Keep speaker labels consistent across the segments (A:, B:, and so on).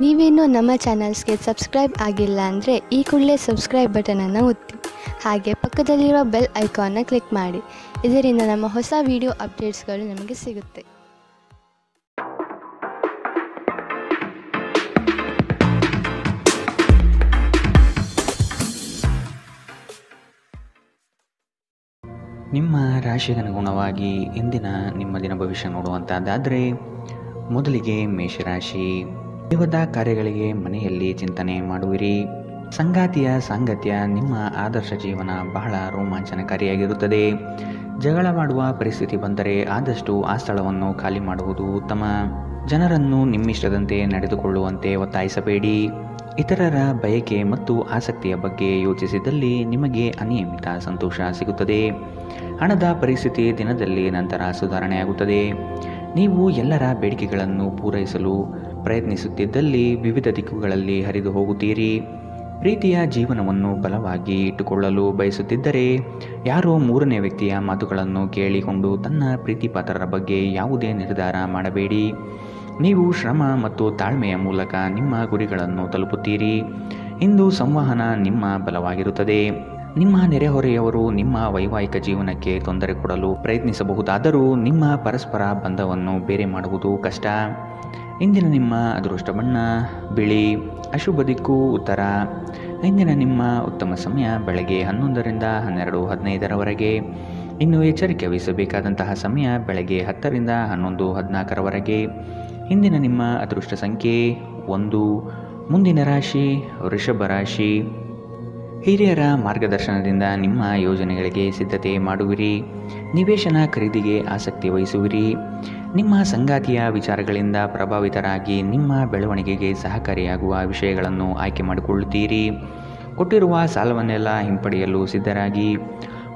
A: ನೀವೇನೂ ನಮ್ಮ ಚಾನಲ್ಸ್ಗೆ ಸಬ್ಸ್ಕ್ರೈಬ್ ಆಗಿಲ್ಲ ಅಂದರೆ ಈ ಕೂಡಲೇ ಸಬ್ಸ್ಕ್ರೈಬ್ ಬಟನನ್ನು ಒತ್ತಿ. ಹಾಗೆ ಪಕ್ಕದಲ್ಲಿರುವ ಬೆಲ್ ಐಕಾನ್ನ ಕ್ಲಿಕ್ ಮಾಡಿ. ಇದರಿಂದ ನಮ್ಮ ಹೊಸ ವಿಡಿಯೋ ಅಪ್ಡೇಟ್ಸ್ಗಳು ನಿಮಗೆ ಸಿಗುತ್ತೆ.
B: ನಿಮ್ಮ ರಾಶಿಗೆ ಅನುಗುಣವಾಗಿ ಇಂದಿನ ನಿಮ್ಮ ದಿನ ಭವಿಷ್ಯ ನೋಡುವಂಥದ್ದಾದರೆ ಮೊದಲಿಗೆ ಮೇಷರಾಶಿ. ದೈವದ ಕಾರ್ಯಗಳಿಗೆ ಮನೆಯಲ್ಲಿ ಚಿಂತನೆ ಮಾಡುವಿರಿ. ಸಂಗಾತಿಯ ಸಾಂಗತ್ಯ ನಿಮ್ಮ ಆದರ್ಶ ಜೀವನ ಬಹಳ ರೋಮಾಂಚನಕಾರಿಯಾಗಿರುತ್ತದೆ. ಜಗಳವಾಡುವ ಪರಿಸ್ಥಿತಿ ಬಂದರೆ ಆದಷ್ಟು ಆ ಸ್ಥಳವನ್ನು ಖಾಲಿ ಮಾಡುವುದು ಉತ್ತಮ. ಜನರನ್ನು ನಿಮ್ಮಿಷ್ಟದಂತೆ ನಡೆದುಕೊಳ್ಳುವಂತೆ ಒತ್ತಾಯಿಸಬೇಡಿ. ಇತರರ ಬಯಕೆ ಮತ್ತು ಆಸಕ್ತಿಯ ಬಗ್ಗೆ ಯೋಚಿಸಿದಲ್ಲಿ ನಿಮಗೆ ಅನಿಯಮಿತ ಸಂತೋಷ ಸಿಗುತ್ತದೆ. ಹಣದ ಪರಿಸ್ಥಿತಿ ದಿನದಲ್ಲಿ ನಂತರ ಸುಧಾರಣೆಯಾಗುತ್ತದೆ. ನೀವು ಎಲ್ಲರ ಬೇಡಿಕೆಗಳನ್ನು ಪೂರೈಸಲು ಪ್ರಯತ್ನಿಸುತ್ತಿದ್ದಲ್ಲಿ ವಿವಿಧ ದಿಕ್ಕುಗಳಲ್ಲಿ ಹರಿದು ಹೋಗುತ್ತೀರಿ. ಪ್ರೀತಿಯ ಜೀವನವನ್ನು ಬಲವಾಗಿ ಇಟ್ಟುಕೊಳ್ಳಲು ಬಯಸುತ್ತಿದ್ದರೆ ಯಾರೋ ಮೂರನೇ ವ್ಯಕ್ತಿಯ ಮಾತುಗಳನ್ನು ಕೇಳಿಕೊಂಡು ತನ್ನ ಪ್ರೀತಿಪಾತ್ರರ ಬಗ್ಗೆ ಯಾವುದೇ ನಿರ್ಧಾರ ಮಾಡಬೇಡಿ. ನೀವು ಶ್ರಮ ಮತ್ತು ತಾಳ್ಮೆಯ ಮೂಲಕ ನಿಮ್ಮ ಗುರಿಗಳನ್ನು ತಲುಪುತ್ತೀರಿ. ಇಂದು ಸಂವಹನ ನಿಮ್ಮ ಬಲವಾಗಿರುತ್ತದೆ. ನಿಮ್ಮ ನೆರೆಹೊರೆಯವರು ನಿಮ್ಮ ವೈವಾಹಿಕ ಜೀವನಕ್ಕೆ ತೊಂದರೆ ಕೊಡಲು ಪ್ರಯತ್ನಿಸಬಹುದಾದರೂ ನಿಮ್ಮ ಪರಸ್ಪರ ಬಂಧವನ್ನು ಬೇರೆ ಮಾಡುವುದು ಕಷ್ಟ. ಇಂದಿನ ನಿಮ್ಮ ಅದೃಷ್ಟ ಬಣ್ಣ ಬಿಳಿ. ಅಶುಭ ದಿಕ್ಕು ಉತ್ತರ. ಇಂದಿನ ನಿಮ್ಮ ಉತ್ತಮ ಸಮಯ ಬೆಳಗ್ಗೆ 11ರಿಂದ 12:15ರವರೆಗೆ. ಇನ್ನು ಎಚ್ಚರಿಕೆ ವಹಿಸಬೇಕಾದಂತಹ ಸಮಯ ಬೆಳಗ್ಗೆ 10ರಿಂದ 11:14ರವರೆಗೆ. ಇಂದಿನ ನಿಮ್ಮ ಅದೃಷ್ಟ ಸಂಖ್ಯೆ 1. ಮುಂದಿನ ರಾಶಿ ವೃಷಭ ರಾಶಿ. ಹಿರಿಯರ ಮಾರ್ಗದರ್ಶನದಿಂದ ನಿಮ್ಮ ಯೋಜನೆಗಳಿಗೆ ಸಿದ್ಧತೆ ಮಾಡುವಿರಿ. ನಿವೇಶನ ಖರೀದಿಗೆ ಆಸಕ್ತಿ ವಹಿಸುವಿರಿ. ನಿಮ್ಮ ಸಂಗಾತಿಯ ವಿಚಾರಗಳಿಂದ ಪ್ರಭಾವಿತರಾಗಿ ನಿಮ್ಮ ಬೆಳವಣಿಗೆಗೆ ಸಹಕಾರಿಯಾಗುವ ವಿಷಯಗಳನ್ನು ಆಯ್ಕೆ ಮಾಡಿಕೊಳ್ಳುತ್ತೀರಿ. ಕೊಟ್ಟಿರುವ ಸಾಲವನ್ನೆಲ್ಲ ಹಿಂಪಡೆಯಲು ಸಿದ್ಧರಾಗಿ.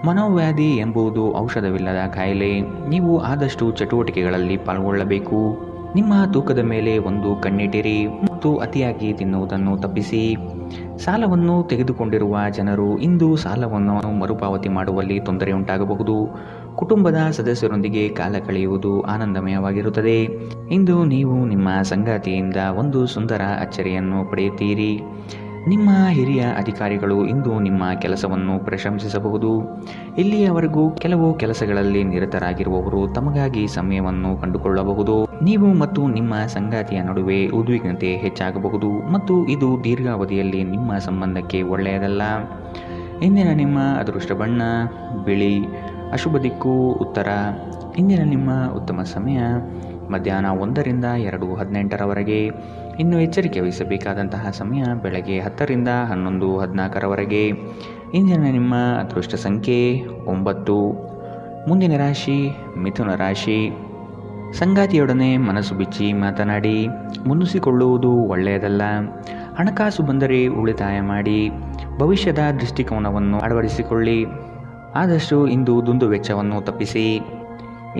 B: ಮನೋವ್ಯಾಧಿ ಎಂಬುದು ಔಷಧವಿಲ್ಲದ ಕಾಯಿಲೆ. ನೀವು ಆದಷ್ಟು ಚಟುವಟಿಕೆಗಳಲ್ಲಿ ಪಾಲ್ಗೊಳ್ಳಬೇಕು. ನಿಮ್ಮ ತೂಕದ ಮೇಲೆ ಒಂದು ಕಣ್ಣಿಟ್ಟಿರಿ ಮತ್ತು ಅತಿಯಾಗಿ ತಿನ್ನುವುದನ್ನು ತಪ್ಪಿಸಿ. ಸಾಲವನ್ನು ತೆಗೆದುಕೊಂಡಿರುವ ಜನರು ಇಂದು ಸಾಲವನ್ನು ಮರುಪಾವತಿ ಮಾಡುವಲ್ಲಿ ತೊಂದರೆಯುಂಟಾಗಬಹುದು. ಕುಟುಂಬದ ಸದಸ್ಯರೊಂದಿಗೆ ಕಾಲ ಕಳೆಯುವುದು ಆನಂದಮಯವಾಗಿರುತ್ತದೆ. ಇಂದು ನೀವು ನಿಮ್ಮ ಸಂಗಾತಿಯಿಂದ ಒಂದು ಸುಂದರ ಅಚ್ಚರಿಯನ್ನು ಪಡೆಯುತ್ತೀರಿ. ನಿಮ್ಮ ಹಿರಿಯ ಅಧಿಕಾರಿಗಳು ಇಂದು ನಿಮ್ಮ ಕೆಲಸವನ್ನು ಪ್ರಶಂಸಿಸಬಹುದು. ಇಲ್ಲಿಯವರೆಗೂ ಕೆಲವು ಕೆಲಸಗಳಲ್ಲಿ ನಿರತರಾಗಿರುವವರು ತಮಗಾಗಿ ಸಮಯವನ್ನು ಕಂಡುಕೊಳ್ಳಬಹುದು. ನೀವು ಮತ್ತು ನಿಮ್ಮ ಸಂಗಾತಿಯ ನಡುವೆ ಉದ್ವಿಗ್ನತೆ ಹೆಚ್ಚಾಗಬಹುದು ಮತ್ತು ಇದು ದೀರ್ಘಾವಧಿಯಲ್ಲಿ ನಿಮ್ಮ ಸಂಬಂಧಕ್ಕೆ ಒಳ್ಳೆಯದಲ್ಲ. ಇಂದಿನ ನಿಮ್ಮ ಅದೃಷ್ಟ ಬಣ್ಣ ಬಿಳಿ. ಅಶುಭ ದಿಕ್ಕು ಉತ್ತರ. ಇಂದಿನ ನಿಮ್ಮ ಉತ್ತಮ ಸಮಯ ಮಧ್ಯಾಹ್ನ 1ರಿಂದ 2:18ರವರೆಗೆ. ಇನ್ನು ಎಚ್ಚರಿಕೆ ವಹಿಸಬೇಕಾದಂತಹ ಸಮಯ ಬೆಳಗ್ಗೆ 10ರಿಂದ 11:14ರವರೆಗೆ. ಇಂದಿನ ನಿಮ್ಮ ಅದೃಷ್ಟ ಸಂಖ್ಯೆ 9. ಮುಂದಿನ ರಾಶಿ ಮಿಥುನ ರಾಶಿ. ಸಂಗಾತಿಯೊಡನೆ ಮನಸ್ಸು ಬಿಚ್ಚಿ ಮಾತನಾಡಿ. ಮುನ್ನಿಸಿಕೊಳ್ಳುವುದು ಒಳ್ಳೆಯದಲ್ಲ. ಹಣಕಾಸು ಬಂದರೆ ಉಳಿತಾಯ ಮಾಡಿ. ಭವಿಷ್ಯದ ದೃಷ್ಟಿಕೋನವನ್ನು ಅಳವಡಿಸಿಕೊಳ್ಳಿ. ಆದಷ್ಟು ಇಂದು ದುಂದು ವೆಚ್ಚವನ್ನು ತಪ್ಪಿಸಿ.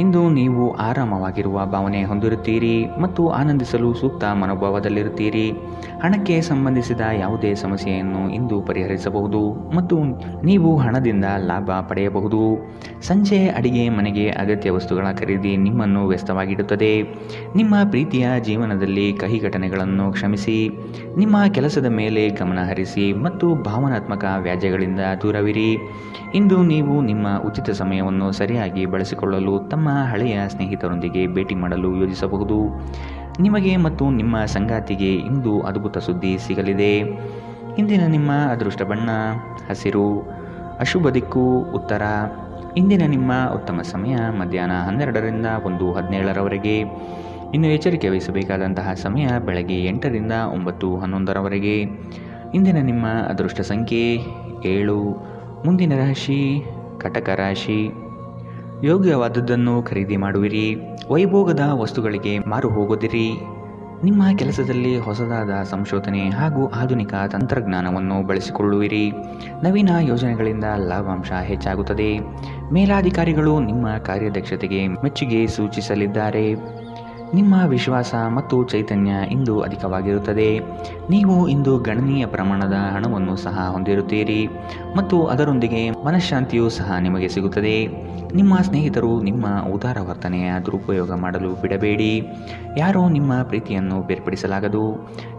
B: ಇಂದು ನೀವು ಆರಾಮವಾಗಿರುವ ಭಾವನೆ ಹೊಂದಿರುತ್ತೀರಿ ಮತ್ತು ಆನಂದಿಸಲು ಸೂಕ್ತ ಮನೋಭಾವದಲ್ಲಿರುತ್ತೀರಿ. ಹಣಕ್ಕೆ ಸಂಬಂಧಿಸಿದ ಯಾವುದೇ ಸಮಸ್ಯೆಯನ್ನು ಇಂದು ಪರಿಹರಿಸಬಹುದು ಮತ್ತು ನೀವು ಹಣದಿಂದ ಲಾಭ ಪಡೆಯಬಹುದು. ಸಂಜೆ ಅಡಿಗೆ ಮನೆಗೆ ಅಗತ್ಯ ವಸ್ತುಗಳ ಖರೀದಿ ನಿಮ್ಮನ್ನು ವ್ಯಸ್ತವಾಗಿಡುತ್ತದೆ. ನಿಮ್ಮ ಪ್ರೀತಿಯ ಜೀವನದಲ್ಲಿ ಕಹಿ ಘಟನೆಗಳನ್ನು ಕ್ಷಮಿಸಿ. ನಿಮ್ಮ ಕೆಲಸದ ಮೇಲೆ ಗಮನ ಹರಿಸಿ ಮತ್ತು ಭಾವನಾತ್ಮಕ ವ್ಯಾಜ್ಯಗಳಿಂದ ದೂರವಿರಿ. ಇಂದು ನೀವು ನಿಮ್ಮ ಉಚಿತ ಸಮಯವನ್ನು ಸರಿಯಾಗಿ ಬಳಸಿಕೊಳ್ಳಲು ತಮ್ಮ ಹಳೆಯ ಸ್ನೇಹಿತರೊಂದಿಗೆ ಭೇಟಿ ಮಾಡಲು ಯೋಜಿಸಬಹುದು. ನಿಮಗೆ ಮತ್ತು ನಿಮ್ಮ ಸಂಗಾತಿಗೆ ಇಂದು ಅದ್ಭುತ ಸುದ್ದಿ ಸಿಗಲಿದೆ. ಇಂದಿನ ನಿಮ್ಮ ಅದೃಷ್ಟ ಬಣ್ಣ ಹಸಿರು. ಅಶುಭ ದಿಕ್ಕು ಉತ್ತರ. ಇಂದಿನ ನಿಮ್ಮ ಉತ್ತಮ ಸಮಯ ಮಧ್ಯಾಹ್ನ 12ರಿಂದ 1:17ರವರೆಗೆ. ಇನ್ನು ಎಚ್ಚರಿಕೆ ವಹಿಸಬೇಕಾದಂತಹ ಸಮಯ ಬೆಳಗ್ಗೆ 8ರಿಂದ 9:11ರವರೆಗೆ. ಇಂದಿನ ನಿಮ್ಮ ಅದೃಷ್ಟ ಸಂಖ್ಯೆ 7. ಮುಂದಿನ ರಾಶಿ ಕಟಕ ರಾಶಿ. ಯೋಗ್ಯವಾದದ್ದನ್ನು ಖರೀದಿ ಮಾಡುವಿರಿ. ವೈಭೋಗದ ವಸ್ತುಗಳಿಗೆ ಮಾರು ಹೋಗೋದಿರಿ. ನಿಮ್ಮ ಕೆಲಸದಲ್ಲಿ ಹೊಸದಾದ ಸಂಶೋಧನೆ ಹಾಗೂ ಆಧುನಿಕ ತಂತ್ರಜ್ಞಾನವನ್ನು ಬಳಸಿಕೊಳ್ಳುವಿರಿ. ನವೀನ ಯೋಜನೆಗಳಿಂದ ಲಾಭಾಂಶ ಹೆಚ್ಚಾಗುತ್ತದೆ. ಮೇಲಾಧಿಕಾರಿಗಳು ನಿಮ್ಮ ಕಾರ್ಯದಕ್ಷತೆಗೆ ಮೆಚ್ಚುಗೆ ಸೂಚಿಸಲಿದ್ದಾರೆ. ನಿಮ್ಮ ವಿಶ್ವಾಸ ಮತ್ತು ಚೈತನ್ಯ ಇಂದು ಅಧಿಕವಾಗಿರುತ್ತದೆ. ನೀವು ಇಂದು ಗಣನೀಯ ಪ್ರಮಾಣದ ಹಣವನ್ನು ಸಹ ಹೊಂದಿರುತ್ತೀರಿ ಮತ್ತು ಅದರೊಂದಿಗೆ ಮನಃಶಾಂತಿಯೂ ಸಹ ನಿಮಗೆ ಸಿಗುತ್ತದೆ. ನಿಮ್ಮ ಸ್ನೇಹಿತರು ನಿಮ್ಮ ಉದಾರ ವರ್ತನೆಯ ದುರುಪಯೋಗ ಮಾಡಲು ಬಿಡಬೇಡಿ. ಯಾರೋ ನಿಮ್ಮ ಪ್ರೀತಿಯನ್ನು ಬೇರ್ಪಡಿಸಲಾಗದು.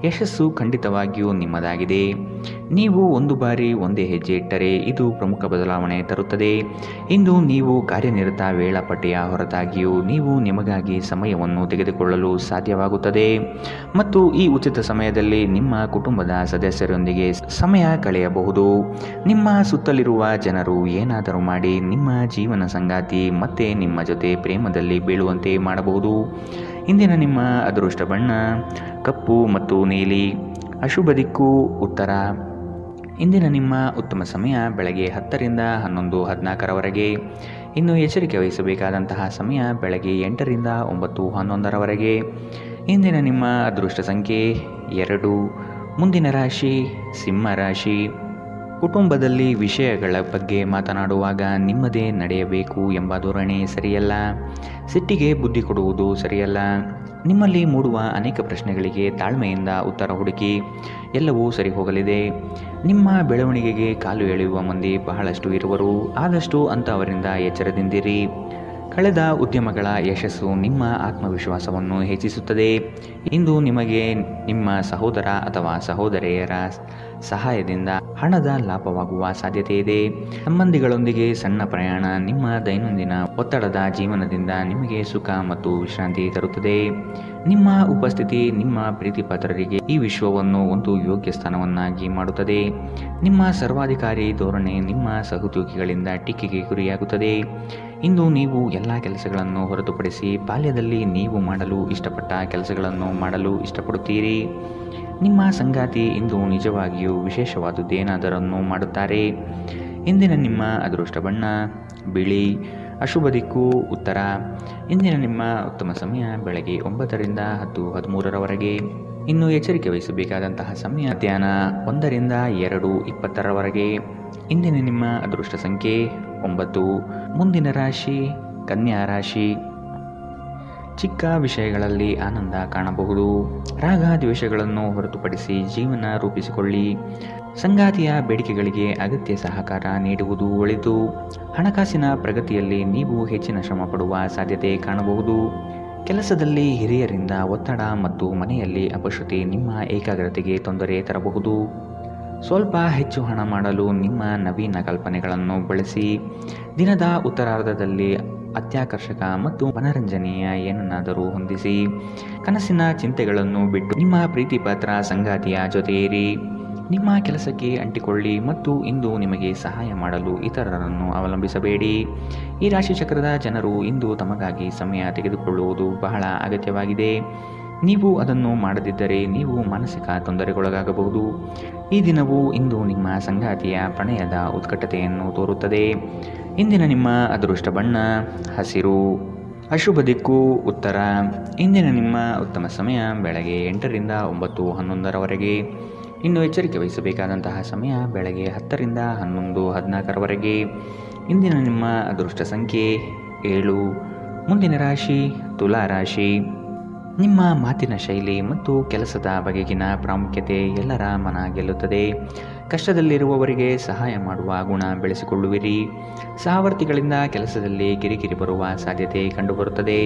B: ಯಶಸ್ಸು ಖಂಡಿತವಾಗಿಯೂ ನಿಮ್ಮದಾಗಿದೆ. ನೀವು ಒಂದು ಬಾರಿ ಒಂದೇ ಹೆಜ್ಜೆ ಇಟ್ಟರೆ ಇದು ಪ್ರಮುಖ ಬದಲಾವಣೆ ತರುತ್ತದೆ. ಇಂದು ನೀವು ಕಾರ್ಯನಿರತ ವೇಳಾಪಟ್ಟಿಯ ಹೊರತಾಗಿಯೂ ನೀವು ನಿಮಗಾಗಿ ಸಮಯವನ್ನು ತೆಗೆದುಕೊಳ್ಳಲು ಸಾಧ್ಯವಾಗುತ್ತದೆ ಮತ್ತು ಈ ಉಚಿತ ಸಮಯದಲ್ಲಿ ನಿಮ್ಮ ಕುಟುಂಬದ ಸದಸ್ಯರೊಂದಿಗೆ ಸಮಯ ಕಳೆಯಬಹುದು. ನಿಮ್ಮ ಸುತ್ತಲಿರುವ ಜನರು ಏನಾದರೂ ಮಾಡಿ ನಿಮ್ಮ ಜೀವನ ಸಂಗಾತಿ ಮತ್ತೆ ನಿಮ್ಮ ಜೊತೆ ಪ್ರೇಮದಲ್ಲಿ ಬೀಳುವಂತೆ ಮಾಡಬಹುದು. ಇಂದಿನ ನಿಮ್ಮ ಅದೃಷ್ಟ ಬಣ್ಣ ಕಪ್ಪು ಮತ್ತು ನೀಲಿ. ಅಶುಭ ದಿಕ್ಕು ಉತ್ತರ. ಇಂದಿನ ನಿಮ್ಮ ಉತ್ತಮ ಸಮಯ ಬೆಳಗ್ಗೆ 10 ರಿಂದ 11:14 ಇನ್ನು ಎಚ್ಚರಿಕೆ ವಹಿಸಬೇಕಾದಂತಹ ಸಮಯ ಬೆಳಗ್ಗೆ 8 ರಿಂದ 9:11 ಇಂದಿನ ನಿಮ್ಮ ಅದೃಷ್ಟ ಸಂಖ್ಯೆ 2. ಮುಂದಿನ ರಾಶಿ ಸಿಂಹ ರಾಶಿ. ಕುಟುಂಬದಲ್ಲಿ ವಿಷಯಗಳ ಬಗ್ಗೆ ಮಾತನಾಡುವಾಗ ನಿಮ್ಮದೇ ನಡೆಯಬೇಕು ಎಂಬ ಧೋರಣೆ ಸರಿಯಲ್ಲ. ಸಿಟ್ಟಿಗೆ ಬುದ್ಧಿ ಕೊಡುವುದು ಸರಿಯಲ್ಲ. ನಿಮ್ಮಲ್ಲಿ ಮೂಡುವ ಅನೇಕ ಪ್ರಶ್ನೆಗಳಿಗೆ ತಾಳ್ಮೆಯಿಂದ ಉತ್ತರ ಹುಡುಕಿ. ಎಲ್ಲವೂ ಸರಿ ಹೋಗಲಿದೆ. ನಿಮ್ಮ ಬೆಳವಣಿಗೆಗೆ ಕಾಲು ಎಳೆಯುವ ಮಂದಿ ಬಹಳಷ್ಟು ಇರುವರು. ಆದಷ್ಟು ಅಂಥವರಿಂದ ಎಚ್ಚರದಿಂದಿರಿ. ಕಳೆದ ಉದ್ಯಮಗಳ ಯಶಸ್ಸು ನಿಮ್ಮ ಆತ್ಮವಿಶ್ವಾಸವನ್ನು ಹೆಚ್ಚಿಸುತ್ತದೆ. ಇಂದು ನಿಮಗೆ ನಿಮ್ಮ ಸಹೋದರ ಅಥವಾ ಸಹೋದರಿಯರ ಸಹಾಯದಿಂದ ಹಣದ ಲಾಭವಾಗುವ ಸಾಧ್ಯತೆ ಇದೆ. ಸಂಬಂಧಿಗಳೊಂದಿಗೆ ಸಣ್ಣ ಪ್ರಯಾಣ ನಿಮ್ಮ ದೈನಂದಿನ ಒತ್ತಡದ ಜೀವನದಿಂದ ನಿಮಗೆ ಸುಖ ಮತ್ತು ವಿಶ್ರಾಂತಿ ತರುತ್ತದೆ. ನಿಮ್ಮ ಉಪಸ್ಥಿತಿ ನಿಮ್ಮ ಪ್ರೀತಿಪಾತ್ರರಿಗೆ ಈ ವಿಶ್ವವನ್ನು ಒಂದು ಯೋಗ್ಯ ಸ್ಥಾನವನ್ನಾಗಿ ಮಾಡುತ್ತದೆ. ನಿಮ್ಮ ಸರ್ವಾಧಿಕಾರಿ ಧೋರಣೆ ನಿಮ್ಮ ಸಹೋದ್ಯೋಗಿಗಳಿಂದ ಟೀಕೆಗೆ ಗುರಿಯಾಗುತ್ತದೆ. ಇಂದು ನೀವು ಎಲ್ಲ ಕೆಲಸಗಳನ್ನು ಹೊರತುಪಡಿಸಿ ಬಾಲ್ಯದಲ್ಲಿ ನೀವು ಮಾಡಲು ಇಷ್ಟಪಟ್ಟ ಕೆಲಸಗಳನ್ನು ಮಾಡಲು ಇಷ್ಟಪಡುತ್ತೀರಿ. ನಿಮ್ಮ ಸಂಗಾತಿ ಇಂದು ನಿಜವಾಗಿಯೂ ವಿಶೇಷವಾದುದೇನಾದರನ್ನು ಮಾಡುತ್ತಾರೆ. ಇಂದಿನ ನಿಮ್ಮ ಅದೃಷ್ಟ ಬಣ್ಣ ಬಿಳಿ. ಅಶುಭ ದಿಕ್ಕು ಉತ್ತರ. ಇಂದಿನ ನಿಮ್ಮ ಉತ್ತಮ ಸಮಯ ಬೆಳಗ್ಗೆ 9 ರಿಂದ 10:13 ಇನ್ನು ಎಚ್ಚರಿಕೆ ವಹಿಸಬೇಕಾದಂತಹ ಸಮಯ ಮಧ್ಯಾಹ್ನ 1 ರಿಂದ 2:20 ಇಂದಿನ ನಿಮ್ಮ ಅದೃಷ್ಟ ಸಂಖ್ಯೆ 9. ಮುಂದಿನ ರಾಶಿ ಕನ್ಯಾ ರಾಶಿ. ಚಿಕ್ಕ ವಿಷಯಗಳಲ್ಲಿ ಆನಂದ ಕಾಣಬಹುದು. ರಾಗ ದ್ವೇಷಗಳನ್ನು ಹೊರತುಪಡಿಸಿ ಜೀವನ ರೂಪಿಸಿಕೊಳ್ಳಿ. ಸಂಗಾತಿಯ ಬೇಡಿಕೆಗಳಿಗೆ ಅಗತ್ಯ ಸಹಕಾರ ನೀಡುವುದು ಒಳಿತು. ಹಣಕಾಸಿನ ಪ್ರಗತಿಯಲ್ಲಿ ನೀವು ಹೆಚ್ಚಿನ ಶ್ರಮ ಪಡುವ ಸಾಧ್ಯತೆ ಕಾಣಬಹುದು. ಕೆಲಸದಲ್ಲಿ ಹಿರಿಯರಿಂದ ಒತ್ತಡ ಮತ್ತು ಮನೆಯಲ್ಲಿ ಅಪಶ್ರುತಿ ನಿಮ್ಮ ಏಕಾಗ್ರತೆಗೆ ತೊಂದರೆ ತರಬಹುದು. ಸ್ವಲ್ಪ ಹೆಚ್ಚು ಹಣ ಮಾಡಲು ನಿಮ್ಮ ನವೀನ ಕಲ್ಪನೆಗಳನ್ನು ಬಳಸಿ. ದಿನದ ಉತ್ತರಾರ್ಧದಲ್ಲಿ ಅತ್ಯಾಕರ್ಷಕ ಮತ್ತು ಮನರಂಜನೆಯ ಏನನ್ನಾದರೂ ಹೊಂದಿಸಿ. ಕನಸಿನ ಚಿಂತೆಗಳನ್ನು ಬಿಟ್ಟು ನಿಮ್ಮ ಪ್ರೀತಿಪಾತ್ರ ಸಂಗಾತಿಯ ಜೊತೆ ಇರಿ. ನಿಮ್ಮ ಕೆಲಸಕ್ಕೆ ಅಂಟಿಕೊಳ್ಳಿ ಮತ್ತು ಇಂದು ನಿಮಗೆ ಸಹಾಯ ಮಾಡಲು ಇತರರನ್ನು ಅವಲಂಬಿಸಬೇಡಿ. ಈ ರಾಶಿಚಕ್ರದ ಜನರು ಇಂದು ತಮಗಾಗಿ ಸಮಯ ತೆಗೆದುಕೊಳ್ಳುವುದು ಬಹಳ ಅಗತ್ಯವಾಗಿದೆ. ನೀವು ಅದನ್ನು ಮಾಡದಿದ್ದರೆ ನೀವು ಮಾನಸಿಕ ತೊಂದರೆಗೊಳಗಾಗಬಹುದು. ಈ ದಿನವು ಇಂದು ನಿಮ್ಮ ಸಂಗಾತಿಯ ಪ್ರಣಯದ ಉತ್ಕಟತೆಯನ್ನು ತೋರುತ್ತದೆ. ಇಂದಿನ ನಿಮ್ಮ ಅದೃಷ್ಟ ಬಣ್ಣ ಹಸಿರು. ಅಶುಭ ದಿಕ್ಕು ಉತ್ತರ. ಇಂದಿನ ನಿಮ್ಮ ಉತ್ತಮ ಸಮಯ ಬೆಳಗ್ಗೆ 8 ರಿಂದ 9:11 ಇನ್ನು ಎಚ್ಚರಿಕೆ ವಹಿಸಬೇಕಾದಂತಹ ಸಮಯ ಬೆಳಗ್ಗೆ 10 ರಿಂದ 11:14 ಇಂದಿನ ನಿಮ್ಮ ಅದೃಷ್ಟ ಸಂಖ್ಯೆ 7. ಮುಂದಿನ ರಾಶಿ ತುಲಾ ರಾಶಿ. ನಿಮ್ಮ ಮಾತಿನ ಶೈಲಿ ಮತ್ತು ಕೆಲಸದ ಬಗೆಗಿನ ಪ್ರಾಮುಖ್ಯತೆ ಎಲ್ಲರ ಮನ ಗೆಲ್ಲುತ್ತದೆ. ಕಷ್ಟದಲ್ಲಿರುವವರಿಗೆ ಸಹಾಯ ಮಾಡುವ ಗುಣ ಬೆಳೆಸಿಕೊಳ್ಳುವಿರಿ. ಸಹವರ್ತಿಗಳಿಂದ ಕೆಲಸದಲ್ಲಿ ಕಿರಿಕಿರಿ ಬರುವ ಸಾಧ್ಯತೆ ಕಂಡುಬರುತ್ತದೆ.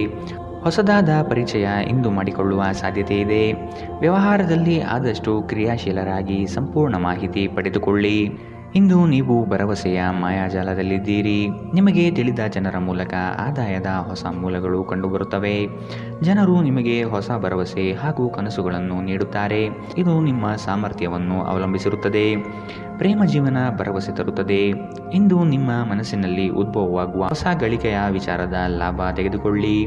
B: ಹೊಸದಾದ ಪರಿಚಯ ಇಂದು ಮಾಡಿಕೊಳ್ಳುವ ಸಾಧ್ಯತೆ ಇದೆ. ವ್ಯವಹಾರದಲ್ಲಿ ಆದಷ್ಟು ಕ್ರಿಯಾಶೀಲರಾಗಿ ಸಂಪೂರ್ಣ ಮಾಹಿತಿ ಪಡೆದುಕೊಳ್ಳಿ. ಇಂದು ನೀವು ಭರವಸೆಯ ಮಾಯಾಜಾಲದಲ್ಲಿದ್ದೀರಿ. ನಿಮಗೆ ತಿಳಿದ ಜನರ ಮೂಲಕ ಆದಾಯದ ಹೊಸ ಮೂಲಗಳು ಕಂಡುಬರುತ್ತವೆ. ಜನರು ನಿಮಗೆ ಹೊಸ ಭರವಸೆ ಹಾಗೂ ಕನಸುಗಳನ್ನು ನೀಡುತ್ತಾರೆ. ಇದು ನಿಮ್ಮ ಸಾಮರ್ಥ್ಯವನ್ನು ಅವಲಂಬಿಸಿರುತ್ತದೆ. ಪ್ರೇಮ ಜೀವನ ಭರವಸೆ ತರುತ್ತದೆ. ಇಂದು ನಿಮ್ಮ ಮನಸ್ಸಿನಲ್ಲಿ ಉದ್ಭವವಾಗುವ ಹೊಸ ಗಳಿಕೆಯ ವಿಚಾರದ ಲಾಭ ತೆಗೆದುಕೊಳ್ಳಿ.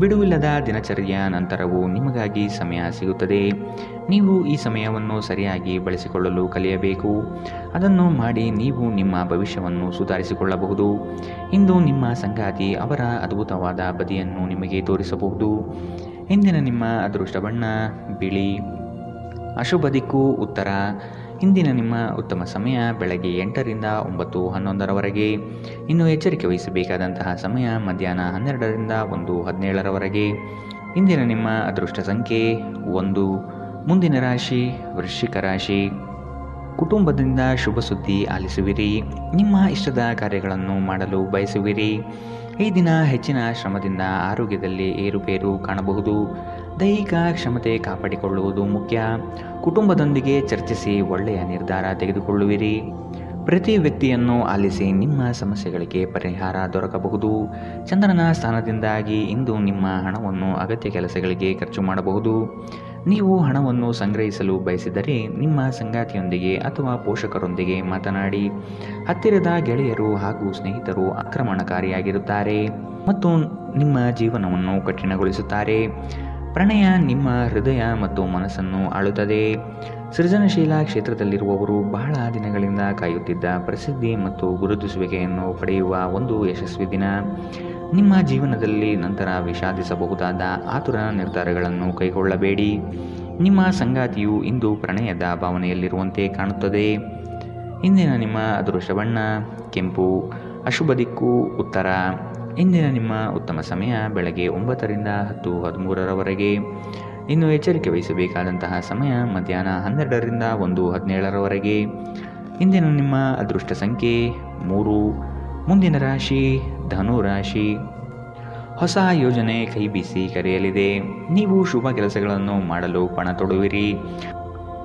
B: ಬಿಡುವಿಲ್ಲದ ದಿನಚರಿಯ ನಂತರವೂ ನಿಮಗಾಗಿ ಸಮಯ ಸಿಗುತ್ತದೆ. ನೀವು ಈ ಸಮಯವನ್ನು ಸರಿಯಾಗಿ ಬಳಸಿಕೊಳ್ಳಲು ಕಲಿಯಬೇಕು. ಅದನ್ನು ಮಾಡಿ ನೀವು ನಿಮ್ಮ ಭವಿಷ್ಯವನ್ನು ಸುಧಾರಿಸಿಕೊಳ್ಳಬಹುದು. ಇಂದು ನಿಮ್ಮ ಸಂಗಾತಿ ಅವರ ಅದ್ಭುತವಾದ ಬದಿಯನ್ನು ನಿಮಗೆ ತೋರಿಸಬಹುದು. ಇಂದಿನ ನಿಮ್ಮ ಅದೃಷ್ಟ ಬಣ್ಣ ಬಿಳಿ. ಅಶುಭ ದಿಕ್ಕು ಉತ್ತರ. ಇಂದಿನ ನಿಮ್ಮ ಉತ್ತಮ ಸಮಯ ಬೆಳಗ್ಗೆ 8 ರಿಂದ 9:11 ಇನ್ನು ಎಚ್ಚರಿಕೆ ವಹಿಸಬೇಕಾದಂತಹ ಸಮಯ ಮಧ್ಯಾಹ್ನ 12 ರಿಂದ 1:17 ಇಂದಿನ ನಿಮ್ಮ ಅದೃಷ್ಟ ಸಂಖ್ಯೆ 1. ಮುಂದಿನ ರಾಶಿ ವೃಶ್ಚಿಕ ರಾಶಿ. ಕುಟುಂಬದಿಂದ ಶುಭ ಸುದ್ದಿ ಆಲಿಸುವಿರಿ. ನಿಮ್ಮ ಇಷ್ಟದ ಕಾರ್ಯಗಳನ್ನು ಮಾಡಲು ಬಯಸುವಿರಿ. ಈ ದಿನ ಹೆಚ್ಚಿನ ಶ್ರಮದಿಂದ ಆರೋಗ್ಯದಲ್ಲಿ ಏರುಪೇರು ಕಾಣಬಹುದು. ದೈಹಿಕ ಕ್ಷಮತೆ ಕಾಪಾಡಿಕೊಳ್ಳುವುದು ಮುಖ್ಯ. ಕುಟುಂಬದೊಂದಿಗೆ ಚರ್ಚಿಸಿ ಒಳ್ಳೆಯ ನಿರ್ಧಾರ ತೆಗೆದುಕೊಳ್ಳುವಿರಿ. ಪ್ರತಿ ವ್ಯಕ್ತಿಯನ್ನು ಆಲಿಸಿ ನಿಮ್ಮ ಸಮಸ್ಯೆಗಳಿಗೆ ಪರಿಹಾರ ದೊರಕಬಹುದು. ಚಂದ್ರನ ಸ್ಥಾನದಿಂದಾಗಿ ಇಂದು ನಿಮ್ಮ ಹಣವನ್ನು ಅಗತ್ಯ ಕೆಲಸಗಳಿಗೆ ಖರ್ಚು ಮಾಡಬಹುದು. ನೀವು ಹಣವನ್ನು ಸಂಗ್ರಹಿಸಲು ಬಯಸಿದರೆ ನಿಮ್ಮ ಸಂಗಾತಿಯೊಂದಿಗೆ ಅಥವಾ ಪೋಷಕರೊಂದಿಗೆ ಮಾತನಾಡಿ. ಹತ್ತಿರದ ಗೆಳೆಯರು ಹಾಗೂ ಸ್ನೇಹಿತರು ಆಕ್ರಮಣಕಾರಿಯಾಗಿರುತ್ತಾರೆ ಮತ್ತು ನಿಮ್ಮ ಜೀವನವನ್ನು ಕಠಿಣಗೊಳಿಸುತ್ತಾರೆ. ಪ್ರಣಯ ನಿಮ್ಮ ಹೃದಯ ಮತ್ತು ಮನಸ್ಸನ್ನು ಆಳುತ್ತದೆ. ಸೃಜನಶೀಲ ಕ್ಷೇತ್ರದಲ್ಲಿರುವವರು ಬಹಳ ದಿನಗಳಿಂದ ಕಾಯುತ್ತಿದ್ದ ಪ್ರಸಿದ್ಧಿ ಮತ್ತು ಗುರುತಿಸುವಿಕೆಯನ್ನು ಪಡೆಯುವ ಒಂದು ಯಶಸ್ವಿ ದಿನ. ನಿಮ್ಮ ಜೀವನದಲ್ಲಿ ನಂತರ ವಿಷಾದಿಸಬಹುದಾದ ಆತುರ ನಿರ್ಧಾರಗಳನ್ನು ಕೈಗೊಳ್ಳಬೇಡಿ. ನಿಮ್ಮ ಸಂಗಾತಿಯು ಇಂದು ಪ್ರಣಯದ ಭಾವನೆಯಲ್ಲಿರುವಂತೆ ಕಾಣುತ್ತದೆ. ಇಂದಿನ ನಿಮ್ಮ ಅದೃಷ್ಟ ಬಣ್ಣ ಕೆಂಪು. ಅಶುಭ ದಿಕ್ಕು ಉತ್ತರ. ಇಂದಿನ ನಿಮ್ಮ ಉತ್ತಮ ಸಮಯ ಬೆಳಗ್ಗೆ 9ರಿಂದ 10:13ರವರೆಗೆ. ಇನ್ನು ಎಚ್ಚರಿಕೆ ವಹಿಸಬೇಕಾದಂತಹ ಸಮಯ ಮಧ್ಯಾಹ್ನ 12ರಿಂದ 1:17ರವರೆಗೆ. ಇಂದಿನ ನಿಮ್ಮ ಅದೃಷ್ಟ ಸಂಖ್ಯೆ 3. ಮುಂದಿನ ರಾಶಿ ಧನು ರಾಶಿ. ಹೊಸ ಯೋಜನೆ ಕೈ ಬೀಸಿ ಕರೆಯಲಿದೆ. ನೀವು ಶುಭ ಕೆಲಸಗಳನ್ನು ಮಾಡಲು ಪಣ ತೊಡುವಿರಿ.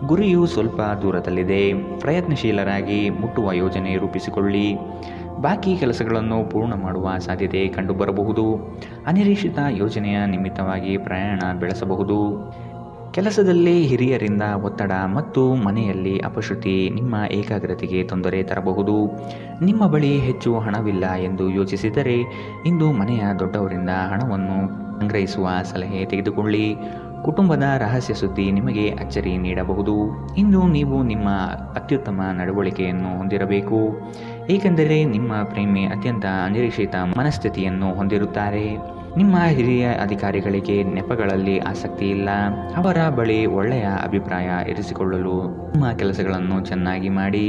B: ಗುರಿಯು ಸ್ವಲ್ಪ ದೂರದಲ್ಲಿದೆ. ಪ್ರಯತ್ನಶೀಲರಾಗಿ ಮುಟ್ಟುವ ಯೋಜನೆ ರೂಪಿಸಿಕೊಳ್ಳಿ. ಬಾಕಿ ಕೆಲಸಗಳನ್ನು ಪೂರ್ಣ ಮಾಡುವ ಸಾಧ್ಯತೆ ಕಂಡುಬರಬಹುದು. ಅನಿರೀಕ್ಷಿತ ಯೋಜನೆಯ ನಿಮಿತ್ತವಾಗಿ ಪ್ರಯಾಣ ಬೆಳೆಸಬಹುದು. ಕೆಲಸದಲ್ಲಿ ಹಿರಿಯರಿಂದ ಒತ್ತಡ ಮತ್ತು ಮನೆಯಲ್ಲಿ ಅಪಶ್ರುತಿ ನಿಮ್ಮ ಏಕಾಗ್ರತೆಗೆ ತೊಂದರೆ ತರಬಹುದು. ನಿಮ್ಮ ಬಳಿ ಹೆಚ್ಚು ಹಣವಿಲ್ಲ ಎಂದು ಯೋಚಿಸಿದರೆ ಇಂದು ಮನೆಯ ದೊಡ್ಡವರಿಂದ ಹಣವನ್ನು ಸಂಗ್ರಹಿಸುವ ಸಲಹೆ ತೆಗೆದುಕೊಳ್ಳಿ. ಕುಟುಂಬದ ರಹಸ್ಯ ಸುದ್ದಿ ನಿಮಗೆ ಅಚ್ಚರಿ ನೀಡಬಹುದು. ಇಂದು ನೀವು ನಿಮ್ಮ ಅತ್ಯುತ್ತಮ ನಡವಳಿಕೆಯನ್ನು ಹೊಂದಿರಬೇಕು, ಏಕೆಂದರೆ ನಿಮ್ಮ ಪ್ರೇಮಿ ಅತ್ಯಂತ ಅನಿರೀಕ್ಷಿತ ಮನಸ್ಥಿತಿಯನ್ನು ಹೊಂದಿರುತ್ತಾರೆ. ನಿಮ್ಮ ಹಿರಿಯ ಅಧಿಕಾರಿಗಳಿಗೆ ನೆಪಗಳಲ್ಲಿ ಆಸಕ್ತಿ ಇಲ್ಲ. ಅವರ ಬಳಿ ಒಳ್ಳೆಯ ಅಭಿಪ್ರಾಯ ಇರಿಸಿಕೊಳ್ಳಲು ನಿಮ್ಮ ಕೆಲಸಗಳನ್ನು ಚೆನ್ನಾಗಿ ಮಾಡಿ.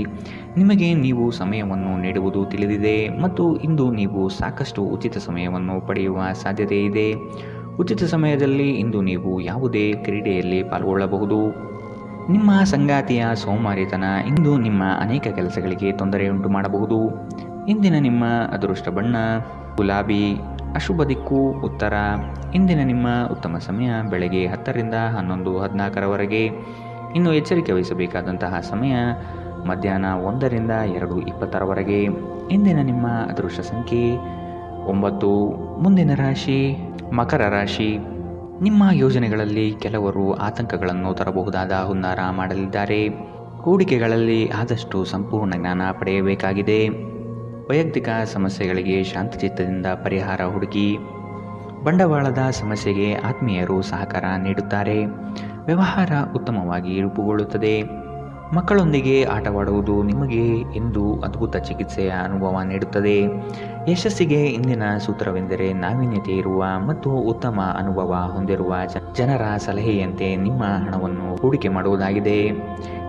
B: ನಿಮಗೆ ನೀವು ಸಮಯವನ್ನು ನೀಡುವುದು ತಿಳಿದಿದೆ ಮತ್ತು ಇಂದು ನೀವು ಸಾಕಷ್ಟು ಉಚಿತ ಸಮಯವನ್ನು ಪಡೆಯುವ ಸಾಧ್ಯತೆ ಇದೆ. ಉಚಿತ ಸಮಯದಲ್ಲಿ ಇಂದು ನೀವು ಯಾವುದೇ ಕ್ರೀಡೆಯಲ್ಲಿ ಪಾಲ್ಗೊಳ್ಳಬಹುದು. ನಿಮ್ಮ ಸಂಗಾತಿಯ ಸೋಮಾರಿತನ ಇಂದು ನಿಮ್ಮ ಅನೇಕ ಕೆಲಸಗಳಿಗೆ ತೊಂದರೆಯುಂಟು ಮಾಡಬಹುದು. ಇಂದಿನ ನಿಮ್ಮ ಅದೃಷ್ಟ ಬಣ್ಣ ಗುಲಾಬಿ. ಅಶುಭ ದಿಕ್ಕು ಉತ್ತರ. ಇಂದಿನ ನಿಮ್ಮ ಉತ್ತಮ ಸಮಯ ಬೆಳಗ್ಗೆ 10ರಿಂದ 11:14ರವರೆಗೆ. ಇನ್ನು ಎಚ್ಚರಿಕೆ ವಹಿಸಬೇಕಾದಂತಹ ಸಮಯ ಮಧ್ಯಾಹ್ನ 1ರಿಂದ 2:20ರವರೆಗೆ. ಇಂದಿನ ನಿಮ್ಮ ಅದೃಷ್ಟ ಸಂಖ್ಯೆ 9. ಮುಂದಿನ ರಾಶಿ ಮಕರ ರಾಶಿ. ನಿಮ್ಮ ಯೋಜನೆಗಳಲ್ಲಿ ಕೆಲವರು ಆತಂಕಗಳನ್ನು ತರಬಹುದಾದ ಹುನ್ನಾರ ಮಾಡಲಿದ್ದಾರೆ. ಹೂಡಿಕೆಗಳಲ್ಲಿ ಆದಷ್ಟು ಸಂಪೂರ್ಣ ಜ್ಞಾನ ಪಡೆಯಬೇಕಾಗಿದೆ. ವೈಯಕ್ತಿಕ ಸಮಸ್ಯೆಗಳಿಗೆ ಶಾಂತಚಿತ್ತದಿಂದ ಪರಿಹಾರ ಹುಡುಕಿ. ಬಂಡವಾಳದ ಸಮಸ್ಯೆಗೆ ಆತ್ಮೀಯರು ಸಹಕಾರ ನೀಡುತ್ತಾರೆ. ವ್ಯವಹಾರ ಉತ್ತಮವಾಗಿ ರೂಪುಗೊಳ್ಳುತ್ತದೆ. ಮಕ್ಕಳೊಂದಿಗೆ ಆಟವಾಡುವುದು ನಿಮಗೆ ಇಂದು ಅದ್ಭುತ ಚಿಕಿತ್ಸೆಯ ಅನುಭವ ನೀಡುತ್ತದೆ. ಯಶಸ್ಸಿಗೆ ಇಂದಿನ ಸೂತ್ರವೆಂದರೆ ನಾವೀನ್ಯತೆ ಇರುವ ಮತ್ತು ಉತ್ತಮ ಅನುಭವ ಹೊಂದಿರುವ ಜನರ ಸಲಹೆಯಂತೆ ನಿಮ್ಮ ಹಣವನ್ನು ಹೂಡಿಕೆ ಮಾಡುವುದಾಗಿದೆ.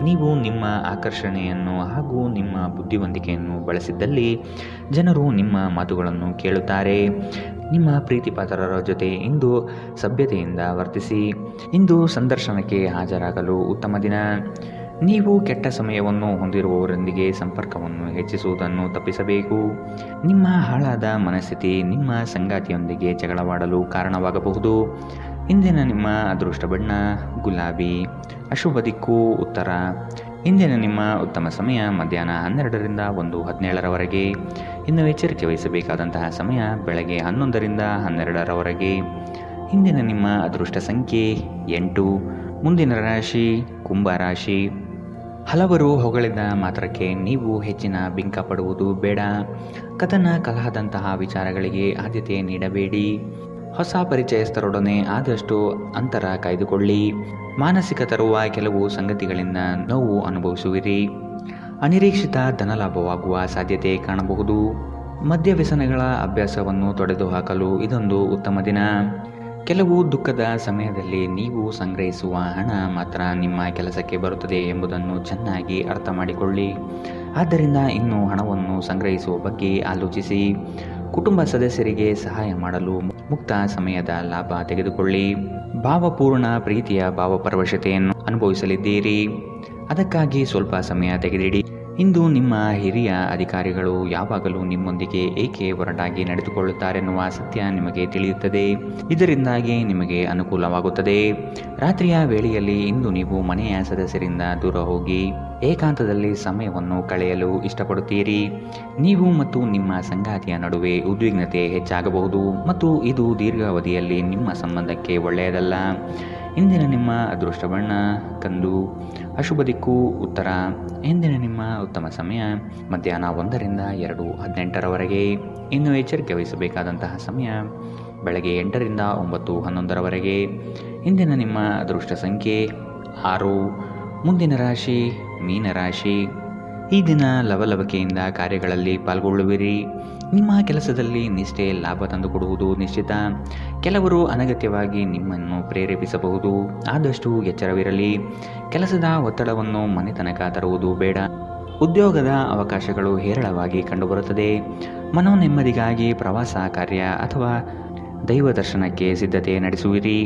B: ನೀವು ನಿಮ್ಮ ಆಕರ್ಷಣೆಯನ್ನು ಹಾಗೂ ನಿಮ್ಮ ಬುದ್ಧಿವಂತಿಕೆಯನ್ನು ಬಳಸಿದ್ದಲ್ಲಿ ಜನರು ನಿಮ್ಮ ಮಾತುಗಳನ್ನು ಕೇಳುತ್ತಾರೆ. ನಿಮ್ಮ ಪ್ರೀತಿಪಾತ್ರರ ಜೊತೆ ಇಂದು ಸಭ್ಯತೆಯಿಂದ ವರ್ತಿಸಿ. ಇಂದು ಸಂದರ್ಶನಕ್ಕೆ ಹಾಜರಾಗಲು ಉತ್ತಮ ದಿನ. ನೀವು ಕೆಟ್ಟ ಸಮಯವನ್ನು ಹೊಂದಿರುವವರೊಂದಿಗೆ ಸಂಪರ್ಕವನ್ನು ಹೆಚ್ಚಿಸುವುದನ್ನು ತಪ್ಪಿಸಬೇಕು. ನಿಮ್ಮ ಹಾಳಾದ ಮನಸ್ಥಿತಿ ನಿಮ್ಮ ಸಂಗಾತಿಯೊಂದಿಗೆ ಜಗಳವಾಡಲು ಕಾರಣವಾಗಬಹುದು. ಇಂದಿನ ನಿಮ್ಮ ಅದೃಷ್ಟ ಬಣ್ಣ ಗುಲಾಬಿ. ಅಶುಭ ದಿಕ್ಕು ಉತ್ತರ. ಇಂದಿನ ನಿಮ್ಮ ಉತ್ತಮ ಸಮಯ ಮಧ್ಯಾಹ್ನ 12ರಿಂದ 1:17ರವರೆಗೆ. ಇನ್ನು ಎಚ್ಚರಿಕೆ ವಹಿಸಬೇಕಾದಂತಹ ಸಮಯ ಬೆಳಗ್ಗೆ 11ರಿಂದ 12ರವರೆಗೆ. ಇಂದಿನ ನಿಮ್ಮ ಅದೃಷ್ಟ ಸಂಖ್ಯೆ 8. ಮುಂದಿನ ರಾಶಿ ಕುಂಭರಾಶಿ. ಹಲವರು ಹೊಗಳಿದ ಮಾತ್ರಕ್ಕೆ ನೀವು ಹೆಚ್ಚಿನ ಬಿಂಕ ಪಡುವುದು ಬೇಡ. ಕಥನ ಕಲಹದಂತಹ ವಿಚಾರಗಳಿಗೆ ಆದ್ಯತೆ ನೀಡಬೇಡಿ. ಹೊಸ ಪರಿಚಯಸ್ಥರೊಡನೆ ಆದಷ್ಟು ಅಂತರ ಕಾಯ್ದುಕೊಳ್ಳಿ. ಮಾನಸಿಕ ತರುವ ಕೆಲವು ಸಂಗತಿಗಳಿಂದ ನೋವು ಅನುಭವಿಸುವಿರಿ. ಅನಿರೀಕ್ಷಿತ ಧನಲಾಭವಾಗುವ ಸಾಧ್ಯತೆ ಕಾಣಬಹುದು. ಮದ್ಯ ವ್ಯಸನಗಳ ಅಭ್ಯಾಸವನ್ನು ತೊಡೆದುಹಾಕಲು ಇದೊಂದು ಉತ್ತಮ ದಿನ. ಕೆಲವು ದುಃಖದ ಸಮಯದಲ್ಲಿ ನೀವು ಸಂಗ್ರಹಿಸುವ ಹಣ ಮಾತ್ರ ನಿಮ್ಮ ಕೆಲಸಕ್ಕೆ ಬರುತ್ತದೆ ಎಂಬುದನ್ನು ಚೆನ್ನಾಗಿ ಅರ್ಥ ಮಾಡಿಕೊಳ್ಳಿ. ಆದ್ದರಿಂದ ಇನ್ನು ಹಣವನ್ನು ಸಂಗ್ರಹಿಸುವ ಬಗ್ಗೆ ಆಲೋಚಿಸಿ. ಕುಟುಂಬ ಸದಸ್ಯರಿಗೆ ಸಹಾಯ ಮಾಡಲು ಮುಕ್ತ ಸಮಯದ ಲಾಭ ತೆಗೆದುಕೊಳ್ಳಿ. ಭಾವಪೂರ್ಣ ಪ್ರೀತಿಯ ಭಾವಪರವಶತೆಯನ್ನು ಅನುಭವಿಸಲಿದ್ದೀರಿ. ಅದಕ್ಕಾಗಿ ಸ್ವಲ್ಪ ಸಮಯ ತೆಗೆದಿಡಿ. ಇಂದು ನಿಮ್ಮ ಹಿರಿಯ ಅಧಿಕಾರಿಗಳು ಯಾವಾಗಲೂ ನಿಮ್ಮೊಂದಿಗೆ ಏಕೆ ಒರಟಾಗಿ ನಡೆದುಕೊಳ್ಳುತ್ತಾರೆನ್ನುವ ಸತ್ಯ ನಿಮಗೆ ತಿಳಿಯುತ್ತದೆ. ಇದರಿಂದಾಗಿ ನಿಮಗೆ ಅನುಕೂಲವಾಗುತ್ತದೆ. ರಾತ್ರಿಯ ವೇಳೆಯಲ್ಲಿ ಇಂದು ನೀವು ಮನೆಯ ಸದಸ್ಯರಿಂದ ದೂರ ಹೋಗಿ ಏಕಾಂತದಲ್ಲಿ ಸಮಯವನ್ನು ಕಳೆಯಲು ಇಷ್ಟಪಡುತ್ತೀರಿ. ನೀವು ಮತ್ತು ನಿಮ್ಮ ಸಂಗಾತಿಯ ನಡುವೆ ಉದ್ವಿಗ್ನತೆ ಹೆಚ್ಚಾಗಬಹುದು ಮತ್ತು ಇದು ದೀರ್ಘಾವಧಿಯಲ್ಲಿ ನಿಮ್ಮ ಸಂಬಂಧಕ್ಕೆ ಒಳ್ಳೆಯದಲ್ಲ. ಇಂದಿನ ನಿಮ್ಮ ಅದೃಷ್ಟ ಬಣ್ಣ ಕಂದು, ಅಶುಭ ದಿಕ್ಕು ಉತ್ತರ. ಇಂದಿನ ನಿಮ್ಮ ಉತ್ತಮ ಸಮಯ ಮಧ್ಯಾಹ್ನ 1ರಿಂದ 2:18ರವರೆಗೆ. ಇನ್ನು ಎಚ್ಚರಿಕೆ ವಹಿಸಬೇಕಾದಂತಹ ಸಮಯ ಬೆಳಗ್ಗೆ 8ರಿಂದ 9:11ರವರೆಗೆ. ಇಂದಿನ ನಿಮ್ಮ ಅದೃಷ್ಟ ಸಂಖ್ಯೆ 6. ಮುಂದಿನ ರಾಶಿ ಮೀನರಾಶಿ. ಈ ದಿನ ಲವಲವಿಕೆಯಿಂದ ಕಾರ್ಯಗಳಲ್ಲಿ ಪಾಲ್ಗೊಳ್ಳುವಿರಿ. ನಿಮ್ಮ ಕೆಲಸದಲ್ಲಿ ನಿಷ್ಠೆ ಲಾಭ ತಂದುಕೊಡುವುದು ನಿಶ್ಚಿತ. ಕೆಲವರು ಅನಗತ್ಯವಾಗಿ ನಿಮ್ಮನ್ನು ಪ್ರೇರೇಪಿಸಬಹುದು, ಆದಷ್ಟು ಎಚ್ಚರವಿರಲಿ. ಕೆಲಸದ ಒತ್ತಡವನ್ನು ಮನೆ ತನಕ ತರುವುದು ಬೇಡ. ಉದ್ಯೋಗದ ಅವಕಾಶಗಳು ಹೇರಳವಾಗಿ ಕಂಡುಬರುತ್ತದೆ. ಮನೋನೆಮ್ಮದಿಗಾಗಿ ಪ್ರವಾಸ ಕಾರ್ಯ ಅಥವಾ ದೈವ ದರ್ಶನಕ್ಕೆ ಸಿದ್ಧತೆ ನಡೆಸುವಿರಿ.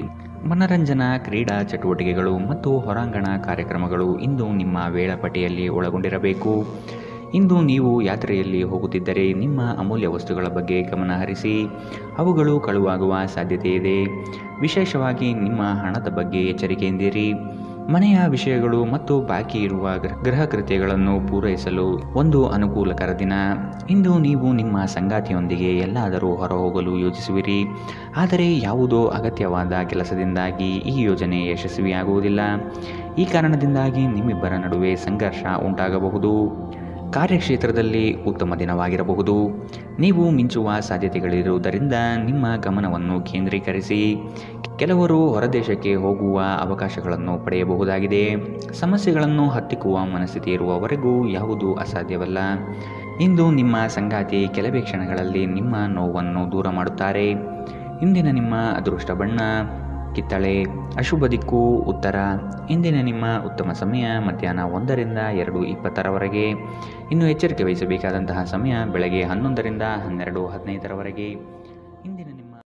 B: ಮನರಂಜನಾ ಕ್ರೀಡಾ ಚಟುವಟಿಕೆಗಳು ಮತ್ತು ಹೊರಾಂಗಣ ಕಾರ್ಯಕ್ರಮಗಳು ಇಂದು ನಿಮ್ಮ ವೇಳಾಪಟ್ಟಿಯಲ್ಲಿ ಒಳಗೊಂಡಿರಬೇಕು. ಇಂದು ನೀವು ಯಾತ್ರೆಯಲ್ಲಿ ಹೋಗುತ್ತಿದ್ದರೆ ನಿಮ್ಮ ಅಮೂಲ್ಯ ವಸ್ತುಗಳ ಬಗ್ಗೆ ಗಮನ ಹರಿಸಿ. ಅವುಗಳು ಕಳುವಾಗುವ ಸಾಧ್ಯತೆ ಇದೆ. ವಿಶೇಷವಾಗಿ ನಿಮ್ಮ ಹಣದ ಬಗ್ಗೆ ಎಚ್ಚರಿಕೆಯಿಂದಿರಿ. ಮನೆಯ ವಿಷಯಗಳು ಮತ್ತು ಬಾಕಿ ಇರುವ ಗೃಹ ಕೃತ್ಯಗಳನ್ನು ಪೂರೈಸಲು ಒಂದು ಅನುಕೂಲಕರ ದಿನ. ಇಂದು ನೀವು ನಿಮ್ಮ ಸಂಗಾತಿಯೊಂದಿಗೆ ಎಲ್ಲಾದರೂ ಹೊರಹೋಗಲು ಯೋಜಿಸುವಿರಿ. ಆದರೆ ಯಾವುದೋ ಅಗತ್ಯವಾದ ಕೆಲಸದಿಂದಾಗಿ ಈ ಯೋಜನೆ ಯಶಸ್ವಿಯಾಗುವುದಿಲ್ಲ. ಈ ಕಾರಣದಿಂದಾಗಿ ನಿಮ್ಮಿಬ್ಬರ ನಡುವೆ ಸಂಘರ್ಷ ಉಂಟಾಗಬಹುದು. ಕಾರ್ಯಕ್ಷೇತ್ರದಲ್ಲಿ ಉತ್ತಮ ದಿನವಾಗಿರಬಹುದು. ನೀವು ಮಿಂಚುವ ಸಾಧ್ಯತೆಗಳಿರುವುದರಿಂದ ನಿಮ್ಮ ಗಮನವನ್ನು ಕೇಂದ್ರೀಕರಿಸಿ. ಕೆಲವರು ಹೊರದೇಶಕ್ಕೆ ಹೋಗುವ ಅವಕಾಶಗಳನ್ನು ಪಡೆಯಬಹುದಾಗಿದೆ. ಸಮಸ್ಯೆಗಳನ್ನು ಹತ್ತಿಕ್ಕುವ ಮನಸ್ಥಿತಿ ಇರುವವರೆಗೂ ಯಾವುದೂ ಅಸಾಧ್ಯವಲ್ಲ. ಇಂದು ನಿಮ್ಮ ಸಂಗಾತಿ ಕೆಲವೇ ಕ್ಷಣಗಳಲ್ಲಿ ನಿಮ್ಮ ನೋವನ್ನು ದೂರ ಮಾಡುತ್ತಾರೆ. ಇಂದಿನ ನಿಮ್ಮ ಅದೃಷ್ಟ ಬಣ್ಣ ಕಿತ್ತಳೆ, ಅಶುಭ ದಿಕ್ಕು ಉತ್ತರ. ಇಂದಿನ ನಿಮ್ಮ ಉತ್ತಮ ಸಮಯ ಮಧ್ಯಾಹ್ನ 1ರಿಂದ 2:20ರವರೆಗೆ. ಇನ್ನು ಎಚ್ಚರಿಕೆ ವಹಿಸಬೇಕಾದಂತಹ ಸಮಯ ಬೆಳಗ್ಗೆ 11ರಿಂದ 12:15ರವರೆಗೆ.